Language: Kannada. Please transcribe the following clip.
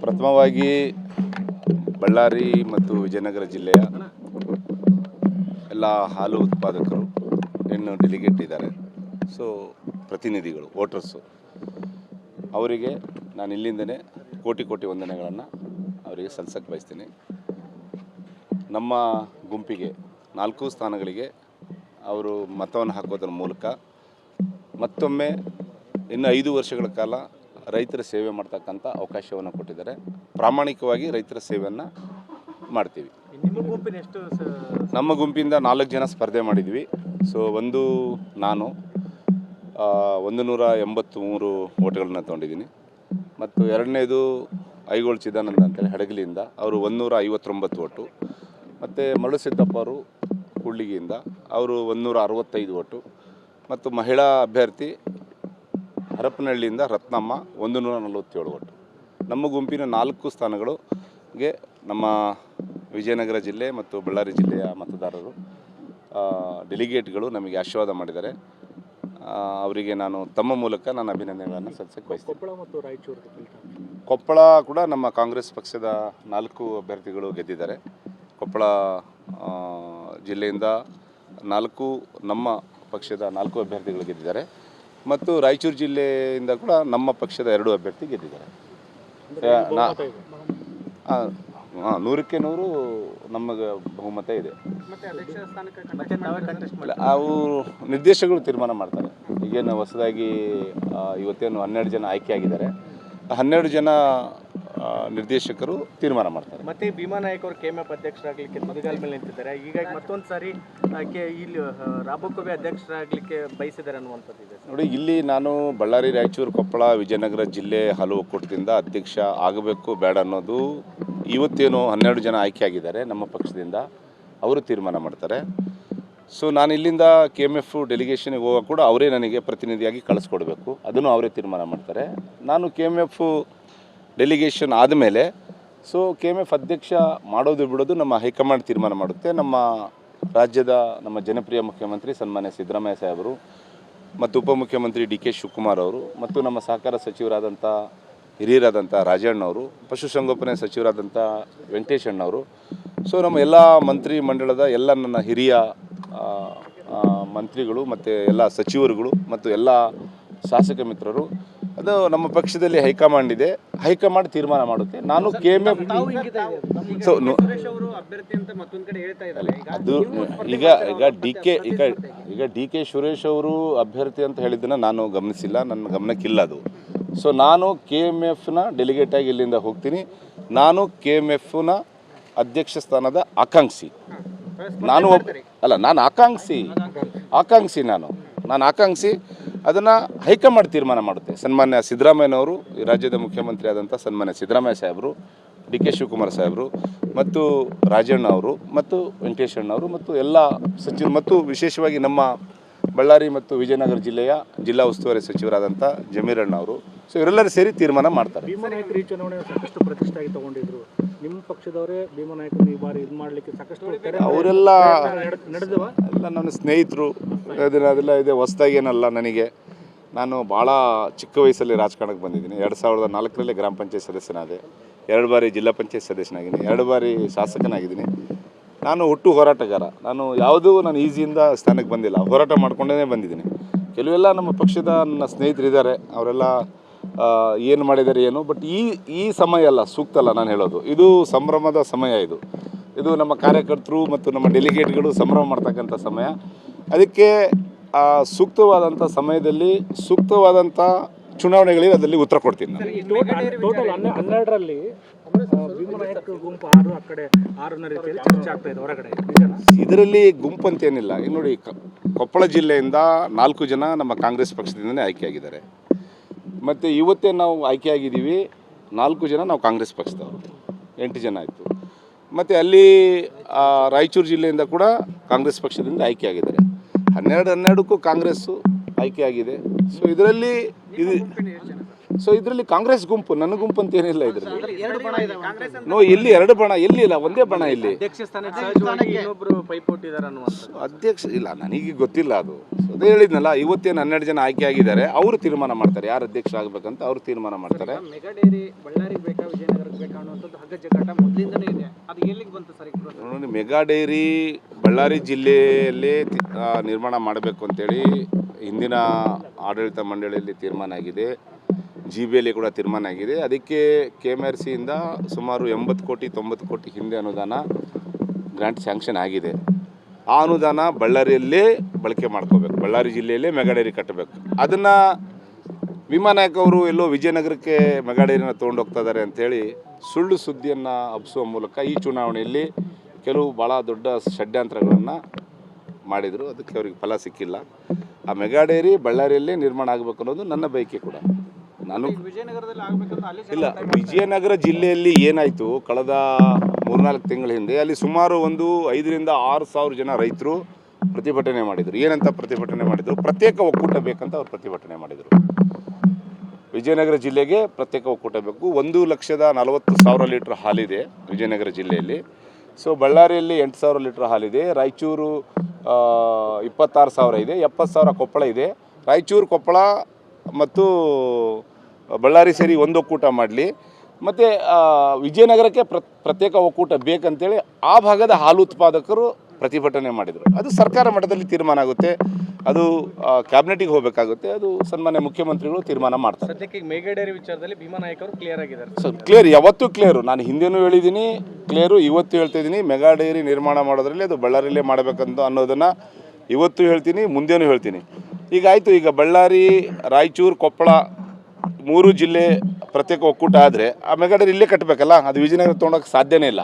ಪ್ರಥಮವಾಗಿ ಬಳ್ಳಾರಿ ಮತ್ತು ವಿಜಯನಗರ ಜಿಲ್ಲೆಯ ಎಲ್ಲ ಹಾಲು ಉತ್ಪಾದಕರು ಏನು ಡೆಲಿಗೇಟ್ ಇದ್ದಾರೆ, ಸೊ ಪ್ರತಿನಿಧಿಗಳು, ವೋಟರ್ಸು, ಅವರಿಗೆ ನಾನು ಇಲ್ಲಿಂದನೇ ಕೋಟಿ ಕೋಟಿ ವಂದನೆಗಳನ್ನು ಅವರಿಗೆ ಸಲ್ಲಿಸಕ್ಕೆ ಬಯಸ್ತೀನಿ. ನಮ್ಮ ಗುಂಪಿಗೆ 4 ಸ್ಥಾನಗಳಿಗೆ ಅವರು ಮತವನ್ನು ಹಾಕೋದ್ರ ಮೂಲಕ ಮತ್ತೊಮ್ಮೆ ಇನ್ನು 5 ವರ್ಷಗಳ ಕಾಲ ರೈತರ ಸೇವೆ ಮಾಡ್ತಕ್ಕಂಥ ಅವಕಾಶವನ್ನು ಕೊಟ್ಟಿದ್ದಾರೆ. ಪ್ರಾಮಾಣಿಕವಾಗಿ ರೈತರ ಸೇವೆಯನ್ನು ಮಾಡ್ತೀವಿ. ನಮ್ಮ ಗುಂಪಿಂದ 4 ಜನ ಸ್ಪರ್ಧೆ ಮಾಡಿದ್ವಿ. ಸೊ ಒಂದು ನಾನು 183 ಓಟ್ಗಳನ್ನ ತೊಗೊಂಡಿದ್ದೀನಿ. ಮತ್ತು ಎರಡನೇದು ಐಗೋಳ್ ಚಿದಾನಂದ ಅಂತೇಳಿ ಹಡಗಲಿಯಿಂದ ಅವರು 159 ಓಟು. ಮತ್ತು ಮರಳು ಸಿದ್ದಪ್ಪ ಅವರು ಕೂಡ್ಲಿಗಿಯಿಂದ ಅವರು 165 ಓಟು. ಮತ್ತು ಮಹಿಳಾ ಅಭ್ಯರ್ಥಿ ಹರಪನಹಳ್ಳಿಯಿಂದ ರತ್ನಮ್ಮ 147 ಓಟು. ನಮ್ಮ ಗುಂಪಿನ 4 ಸ್ಥಾನಗಳಿಗೆ ನಮ್ಮ ವಿಜಯನಗರ ಜಿಲ್ಲೆ ಮತ್ತು ಬಳ್ಳಾರಿ ಜಿಲ್ಲೆಯ ಮತದಾರರು ಡೆಲಿಗೇಟ್ಗಳು ನಮಗೆ ಆಶೀರ್ವಾದ ಮಾಡಿದ್ದಾರೆ. ಅವರಿಗೆ ನಾನು ತಮ್ಮ ಮೂಲಕ ನಾನು ಅಭಿನಂದನೆಗಳನ್ನು ಸಲ್ಲಿಸಕ್ಕೆ ಬಯಸ್ತೀನಿ. ಕೊಪ್ಪಳ ಮತ್ತು ರಾಯಚೂರು, ಕೊಪ್ಪಳ ಕೂಡ ನಮ್ಮ ಕಾಂಗ್ರೆಸ್ ಪಕ್ಷದ 4 ಅಭ್ಯರ್ಥಿಗಳು ಗೆದ್ದಿದ್ದಾರೆ. ಕೊಪ್ಪಳ ಜಿಲ್ಲೆಯಿಂದ 4 ನಮ್ಮ ಪಕ್ಷದ 4 ಅಭ್ಯರ್ಥಿಗಳು ಗೆದ್ದಿದ್ದಾರೆ. ಮತ್ತು ರಾಯಚೂರು ಜಿಲ್ಲೆಯಿಂದ ಕೂಡ ನಮ್ಮ ಪಕ್ಷದ 2 ಅಭ್ಯರ್ಥಿ ಗೆದ್ದಿದ್ದಾರೆ. 100ಕ್ಕೆ 100 ನಮಗೆ ಬಹುಮತ ಇದೆ. ಅವು ನಿರ್ದೇಶಕರು ತೀರ್ಮಾನ ಮಾಡ್ತಾರೆ. ಈಗೇನು ಹೊಸದಾಗಿ ಇವತ್ತೇನು 12 ಜನ ಆಯ್ಕೆಯಾಗಿದ್ದಾರೆ. 12 ಜನ ನಿರ್ದೇಶಕರು ತೀರ್ಮಾನ ಮಾಡ್ತಾರೆ. ಮತ್ತೆ ಭೀಮಾ ನಾಯಕ್ ಅವರು ಕೆಎಂಎಫ್ ಅಧ್ಯಕ್ಷರಾಗಲಿಕ್ಕೆ ತುದಿಗಾಲ ಮೇಲೆ ನಿಂತಿದ್ದಾರೆ. ಹೀಗಾಗಿ ಮತ್ತೊಂದು ಸಾರಿ ಇಲ್ಲಿ ರಾಬಕೋಬಿ ಅಧ್ಯಕ್ಷರಾಗಲಿಕ್ಕೆ ಬಯಸಿದ್ದಾರೆ ಅನ್ನುವಂಥದ್ದು ಇದೆ. ನೋಡಿ, ಇಲ್ಲಿ ನಾನು ಬಳ್ಳಾರಿ, ರಾಯಚೂರು, ಕೊಪ್ಪಳ, ವಿಜಯನಗರ ಜಿಲ್ಲೆ ಹಾಲು ಒಕ್ಕೂಟದಿಂದ ಅಧ್ಯಕ್ಷ ಆಗಬೇಕು ಬೇಡ ಅನ್ನೋದು ಇವತ್ತೇನು 12 ಜನ ಆಯ್ಕೆಯಾಗಿದ್ದಾರೆ ನಮ್ಮ ಪಕ್ಷದಿಂದ, ಅವರು ತೀರ್ಮಾನ ಮಾಡ್ತಾರೆ. ಸೊ ನಾನು ಇಲ್ಲಿಂದ KMF ಡೆಲಿಗೇಷನ್ಗೆ ಹೋಗೋ ಕೂಡ ಅವರೇ ನನಗೆ ಪ್ರತಿನಿಧಿಯಾಗಿ ಕಳಿಸ್ಕೊಡ್ಬೇಕು, ಅದನ್ನು ಅವರೇ ತೀರ್ಮಾನ ಮಾಡ್ತಾರೆ. ನಾನು KMF ಡೆಲಿಗೇಷನ್ ಆದಮೇಲೆ ಸೊ KMF ಅಧ್ಯಕ್ಷ ಮಾಡೋದು ಬಿಡೋದು ನಮ್ಮ ಹೈಕಮಾಂಡ್ ತೀರ್ಮಾನ ಮಾಡುತ್ತೆ. ನಮ್ಮ ರಾಜ್ಯದ ನಮ್ಮ ಜನಪ್ರಿಯ ಮುಖ್ಯಮಂತ್ರಿ ಸನ್ಮಾನ್ಯ ಸಿದ್ದರಾಮಯ್ಯ ಸಾಹೇಬರು ಮತ್ತು ಉಪಮುಖ್ಯಮಂತ್ರಿ DK ಶಿವಕುಮಾರ್ ಅವರು ಮತ್ತು ನಮ್ಮ ಸಹಕಾರ ಸಚಿವರಾದಂಥ ಹಿರಿಯರಾದಂಥ ರಾಜಣ್ಣವರು, ಪಶುಸಂಗೋಪನೆ ಸಚಿವರಾದಂಥ ವೆಂಕಟೇಶ್ ಅಣ್ಣವರು, ಸೊ ನಮ್ಮ ಎಲ್ಲ ಮಂತ್ರಿ ಮಂಡಳದ ಎಲ್ಲ ನನ್ನ ಹಿರಿಯ ಮಂತ್ರಿಗಳು ಮತ್ತು ಎಲ್ಲ ಸಚಿವರುಗಳು ಮತ್ತು ಎಲ್ಲ ಶಾಸಕ ಮಿತ್ರರು, ಅದು ನಮ್ಮ ಪಕ್ಷದಲ್ಲಿ ಹೈಕಮಾಂಡ್ ಇದೆ, ಹೈಕಮಾಂಡ್ ತೀರ್ಮಾನ ಮಾಡುತ್ತೆ. ನಾನು KMF ಸೊ ಅದು ಈಗ DK ಸುರೇಶ್ ಅವರು ಅಭ್ಯರ್ಥಿ ಅಂತ ಹೇಳಿದ್ದನ್ನು ನಾನು ಗಮನಿಸಿಲ್ಲ, ನನ್ನ ಗಮನಕ್ಕಿಲ್ಲ ಅದು. ಸೊ ನಾನು KMFನ ಡೆಲಿಗೇಟಾಗಿ ಇಲ್ಲಿಂದ ಹೋಗ್ತೀನಿ. ನಾನು KMFನ ಅಧ್ಯಕ್ಷ ಸ್ಥಾನದ ಆಕಾಂಕ್ಷಿ. ನಾನು ನಾನು ಆಕಾಂಕ್ಷಿ ನಾನು ಆಕಾಂಕ್ಷಿ. ಅದನ್ನು ಹೈಕಮಾಂಡ್ ತೀರ್ಮಾನ ಮಾಡುತ್ತೆ. ಸನ್ಮಾನ್ಯ ಸಿದ್ದರಾಮಯ್ಯನವರು, ಈ ರಾಜ್ಯದ ಮುಖ್ಯಮಂತ್ರಿ ಆದಂಥ ಸನ್ಮಾನ್ಯ ಸಿದ್ದರಾಮಯ್ಯ ಸಾಹೇಬರು, DK ಶಿವಕುಮಾರ್ ಸಾಹೇಬರು ಮತ್ತು ರಾಜಣ್ಣ ಅವರು ಮತ್ತು ವೆಂಕಟೇಶ್ ಅಣ್ಣವರು ಮತ್ತು ಎಲ್ಲ ಸಚಿವರು ಮತ್ತು ವಿಶೇಷವಾಗಿ ನಮ್ಮ ಬಳ್ಳಾರಿ ಮತ್ತು ವಿಜಯನಗರ ಜಿಲ್ಲೆಯ ಜಿಲ್ಲಾ ಉಸ್ತುವಾರಿ ಸಚಿವರಾದಂಥ ಜಮೀರಣ್ಣ ಅವರು, ಸೊ ಇವರೆಲ್ಲರೂ ಸೇರಿ ತೀರ್ಮಾನ ಮಾಡ್ತಾರೆ. ಭೀಮಾ ನಾಯಕರು ಈ ಚುನಾವಣೆ ಸಾಕಷ್ಟು ಪ್ರತಿಷ್ಠೆಯಾಗಿ ತಗೊಂಡಿದ್ರು. ನಿಮ್ಮ ಪಕ್ಷದವರೇ ಭೀಮಾ ನಾಯಕರು ಈ ಬಾರಿ ಇದು ಮಾಡಲಿಕ್ಕೆ ಸಾಕಷ್ಟು ಅವರೆಲ್ಲ ನಡೆದವ ಎಲ್ಲ ನನ್ನ ಸ್ನೇಹಿತರು, ಅದೆಲ್ಲ ಇದೆ, ಹೊಸದಾಗಿ ಏನಲ್ಲ ನನಗೆ. ನಾನು ಭಾಳ ಚಿಕ್ಕ ವಯಸ್ಸಲ್ಲಿ ರಾಜಕಾರಣಕ್ಕೆ ಬಂದಿದ್ದೀನಿ. 2004ರಲ್ಲಿ ಗ್ರಾಮ ಪಂಚಾಯತ್ ಸದಸ್ಯನಾದೆ, 2 ಬಾರಿ ಜಿಲ್ಲಾ ಪಂಚಾಯತ್ ಸದಸ್ಯನಾಗಿದ್ದೀನಿ, 2 ಬಾರಿ ಶಾಸಕನಾಗಿದ್ದೀನಿ. ನಾನು ಹುಟ್ಟು ಹೋರಾಟಗಾರ. ನಾನು ಈಸಿಯಿಂದ ಸ್ಥಾನಕ್ಕೆ ಬಂದಿಲ್ಲ, ಹೋರಾಟ ಮಾಡ್ಕೊಂಡೇ ಬಂದಿದ್ದೀನಿ. ಕೆಲವೆಲ್ಲ ನಮ್ಮ ಪಕ್ಷದ ನನ್ನ ಸ್ನೇಹಿತರಿದ್ದಾರೆ, ಅವರೆಲ್ಲ ಏನು ಮಾಡಿದ್ದಾರೆ ಏನು, ಬಟ್ ಈ ಸಮಯ ಅಲ್ಲ, ಸೂಕ್ತ ಅಲ್ಲ ನಾನು ಹೇಳೋದು. ಇದು ಸಂಭ್ರಮದ ಸಮಯ, ಇದು ನಮ್ಮ ಕಾರ್ಯಕರ್ತರು ಮತ್ತು ನಮ್ಮ ಡೆಲಿಗೇಟ್ಗಳು ಸಂಭ್ರಮ ಮಾಡ್ತಕ್ಕಂಥ ಸಮಯ. ಅದಕ್ಕೆ ಸೂಕ್ತವಾದಂಥ ಸಮಯದಲ್ಲಿ ಸೂಕ್ತವಾದಂಥ ಚುನಾವಣೆಗಳಿಗೆ ಅದರಲ್ಲಿ ಉತ್ತರ ಕೊಡ್ತೀನಿ ನಾನು. ಟೋಟಲ್ 12ರಲ್ಲಿ ಭೀಮಾ ನಾಯಕ ಗುಂಪು 6, ಆ ಕಡೆ 6 ರೀತಿಯಲ್ಲಿ ಚರ್ಚೆ ಆಗ್ತಾ ಇದೆ ಹೊರಗಡೆ. ಇದರಲ್ಲಿ ಗುಂಪು ಅಂತೇನಿಲ್ಲ. ಈಗ ನೋಡಿ, ಕೊಪ್ಪಳ ಜಿಲ್ಲೆಯಿಂದ 4 ಜನ ನಮ್ಮ ಕಾಂಗ್ರೆಸ್ ಪಕ್ಷದಿಂದನೇ ಆಯ್ಕೆಯಾಗಿದ್ದಾರೆ. ಮತ್ತು ಇವತ್ತೇ ನಾವು ಆಯ್ಕೆಯಾಗಿದ್ದೀವಿ 4 ಜನ ನಾವು ಕಾಂಗ್ರೆಸ್ ಪಕ್ಷದವರು, 8 ಜನ ಆಯಿತು. ಮತ್ತು ಅಲ್ಲಿ ರಾಯಚೂರು ಜಿಲ್ಲೆಯಿಂದ ಕೂಡ ಕಾಂಗ್ರೆಸ್ ಪಕ್ಷದಿಂದ ಆಯ್ಕೆಯಾಗಿದ್ದಾರೆ. 12ಕ್ಕೂ ಕಾಂಗ್ರೆಸ್ಸು ಆಯ್ಕೆಯಾಗಿದೆ. ಸೊ ಇದರಲ್ಲಿ ಸೊ ಇದರಲ್ಲಿ ಕಾಂಗ್ರೆಸ್ ಗುಂಪು, ನನ್ನ ಗುಂಪು ಅಂತ ಏನಿಲ್ಲ ಇದರಲ್ಲಿ. ಎರಡು ಬಣ ಇದೆ ಕಾಂಗ್ರೆಸ್ ನೋ, ಇಲ್ಲಿ ಎರಡು ಬಣ ಎಲ್ಲಿ ಇಲ್ಲ, ಒಂದೇ ಬಣ ಇಲ್ಲಿ. ಅಧ್ಯಕ್ಷ ಸ್ಥಾನಕ್ಕೆ ಸಹಜವಾಗಿ ಇನ್ನೊಬ್ರು ಪೈಪೋಟಿ ಇದಾರೆ ಅನ್ನುವಂಥದ್ದು. ಅಧ್ಯಕ್ಷ ಇಲ್ಲ, ನನಗೆ ಗೊತ್ತಿಲ್ಲ ಅದು. ಅದೇ ಹೇಳಿದ್ನಲ್ಲ, ಇವತ್ತೇನು 12 ಜನ ಆಯ್ಕೆ ಆಗಿದ್ದಾರೆ, ಅವರು ತೀರ್ಮಾನ ಮಾಡ್ತಾರೆ ಯಾರು ಅಧ್ಯಕ್ಷ ಆಗಬೇಕಂತ, ಅವರು ತೀರ್ಮಾನ ಮಾಡ್ತಾರೆ. ಮೆಗಾ ಡೈರಿ ಬಳ್ಳಾರಿಗೆ ಬೇಕಾ ವಿಜಯನಗರಕ್ಕೆ ಬೇಕಾ ಅನ್ನುವಂಥದ್ದು ಹಗ್ಗ ಜಗ್ಗಾಟ ಮೊದಲಿಂದನೇ ಇದೆ. ಅದು ಎಲ್ಲಿಗೆ ಬಂತು ಸರ್? ನೋಡಿ, ಮೆಗಾ ಡೈರಿ ಬಳ್ಳಾರಿ ಜಿಲ್ಲೆಯಲ್ಲಿ ನಿರ್ಮಾಣ ಮಾಡಬೇಕು ಅಂತೇಳಿ ಹಿಂದಿನ ಆಡಳಿತ ಮಂಡಳಿಯಲ್ಲಿ ತೀರ್ಮಾನ ಆಗಿದೆ, GBಯಲ್ಲಿ ಕೂಡ ತೀರ್ಮಾನ ಆಗಿದೆ. ಅದಕ್ಕೆ KMRCಯಿಂದ ಸುಮಾರು 80 ಕೋಟಿ 90 ಕೋಟಿ ಹಿಂದೆ ಅನುದಾನ ಗ್ರಾಂಟ್ ಸ್ಯಾಂಕ್ಷನ್ ಆಗಿದೆ. ಆ ಅನುದಾನ ಬಳ್ಳಾರಿಯಲ್ಲೇ ಬಳಕೆ ಮಾಡ್ಕೋಬೇಕು, ಬಳ್ಳಾರಿ ಜಿಲ್ಲೆಯಲ್ಲೇ ಮೆಗಾ ಡೈರಿ ಕಟ್ಟಬೇಕು. ಅದನ್ನು ವಿಮಾನಾಯಕ ಅವರು ಎಲ್ಲೋ ವಿಜಯನಗರಕ್ಕೆ ಮೆಗಾ ಡೈರಿನ ತೊಗೊಂಡು ಹೋಗ್ತಾ ಇದ್ದಾರೆ ಅಂಥೇಳಿ ಸುಳ್ಳು ಸುದ್ದಿಯನ್ನು ಹಬ್ಬಿಸುವ ಮೂಲಕ ಈ ಚುನಾವಣೆಯಲ್ಲಿ ಕೆಲವು ಭಾಳ ದೊಡ್ಡ ಷಡ್ಯಂತ್ರಗಳನ್ನು ಮಾಡಿದರು. ಅದಕ್ಕೆ ಅವ್ರಿಗೆ ಫಲ ಸಿಕ್ಕಿಲ್ಲ. ಆ ಮೆಗಾ ಡೈರಿ ಬಳ್ಳಾರಿಯಲ್ಲೇ ನಿರ್ಮಾಣ ಆಗಬೇಕು ಅನ್ನೋದು ನನ್ನ ಬಯಕೆ ಕೂಡ. ನಾನು ವಿಜಯನಗರದಲ್ಲಿ ಆಗಬೇಕಂತ ಅಲ್ಲಿ ಇಲ್ಲ, ವಿಜಯನಗರ ಜಿಲ್ಲೆಯಲ್ಲಿ ಏನಾಯಿತು ಕಳೆದ 3-4 ತಿಂಗಳ ಹಿಂದೆ, ಅಲ್ಲಿ ಸುಮಾರು 5,000 ರಿಂದ 6,000 ಜನ ರೈತರು ಪ್ರತಿಭಟನೆ ಮಾಡಿದರು. ಏನಂತ ಪ್ರತಿಭಟನೆ ಮಾಡಿದರು? ಪ್ರತ್ಯೇಕ ಒಕ್ಕೂಟ ಬೇಕಂತ ಅವ್ರು ಪ್ರತಿಭಟನೆ ಮಾಡಿದರು. ವಿಜಯನಗರ ಜಿಲ್ಲೆಗೆ ಪ್ರತ್ಯೇಕ ಒಕ್ಕೂಟ ಬೇಕು. 1,40,000 ಲೀಟ್ರ್ ಹಾಲಿದೆ ವಿಜಯನಗರ ಜಿಲ್ಲೆಯಲ್ಲಿ. ಸೊ ಬಳ್ಳಾರಿಯಲ್ಲಿ 8,000 ಲೀಟ್ರ್ ಹಾಲಿದೆ. ರಾಯಚೂರು 26,000 ಇದೆ. 70,000 ಕೊಪ್ಪಳ ಇದೆ. ರಾಯಚೂರು, ಕೊಪ್ಪಳ ಮತ್ತು ಬಳ್ಳಾರಿ ಸೇರಿ ಒಂದು ಒಕ್ಕೂಟ ಮಾಡಲಿ, ಮತ್ತು ವಿಜಯನಗರಕ್ಕೆ ಪ್ರತ್ಯೇಕ ಒಕ್ಕೂಟ ಬೇಕಂತೇಳಿ ಆ ಭಾಗದ ಹಾಲು ಉತ್ಪಾದಕರು ಪ್ರತಿಭಟನೆ ಮಾಡಿದರು. ಅದು ಸರ್ಕಾರ ಮಟ್ಟದಲ್ಲಿ ತೀರ್ಮಾನ ಆಗುತ್ತೆ, ಅದು ಕ್ಯಾಬಿನೆಟಿಗೆ ಹೋಗಬೇಕಾಗುತ್ತೆ, ಅದು ಸನ್ಮಾನ್ಯ ಮುಖ್ಯಮಂತ್ರಿಗಳು ತೀರ್ಮಾನ ಮಾಡ್ತಾರೆ. ಸದ್ಯಕ್ಕೆ ಮೆಗಾ ಡೈರಿ ವಿಚಾರದಲ್ಲಿ ಭೀಮಾ ನಾಯಕ್ ಅವರು ಕ್ಲಿಯರ್ ಆಗಿದ್ದಾರೆ. ಸೊ ಕ್ಲಿಯರ್, ಯಾವತ್ತೂ ಕ್ಲಿಯರು. ನಾನು ಹಿಂದೆನೂ ಹೇಳಿದ್ದೀನಿ ಕ್ಲಿಯರು, ಇವತ್ತು ಹೇಳ್ತಾ ಇದ್ದೀನಿ. ಮೆಗಾ ಡೈರಿ ನಿರ್ಮಾಣ ಮಾಡೋದ್ರಲ್ಲಿ ಅದು ಬಳ್ಳಾರಿಯಲ್ಲೇ ಮಾಡಬೇಕಂತ ಅನ್ನೋದನ್ನು ಇವತ್ತು ಹೇಳ್ತೀನಿ, ಮುಂದೆನೂ ಹೇಳ್ತೀನಿ. ಈಗ ಆಯಿತು, ಈಗ ಬಳ್ಳಾರಿ, ರಾಯಚೂರು, ಕೊಪ್ಪಳ 3 ಜಿಲ್ಲೆ ಪ್ರತ್ಯೇಕ ಒಕ್ಕೂಟ ಆದರೆ ಆ ಮೆಗಾ ಡೈರಿ ಇಲ್ಲೇ ಕಟ್ಟಬೇಕಲ್ಲ, ಅದು ವಿಜಯನಗರ ತೊಗೊಂಡೋಗಕ್ಕೆ ಸಾಧ್ಯನೇ ಇಲ್ಲ.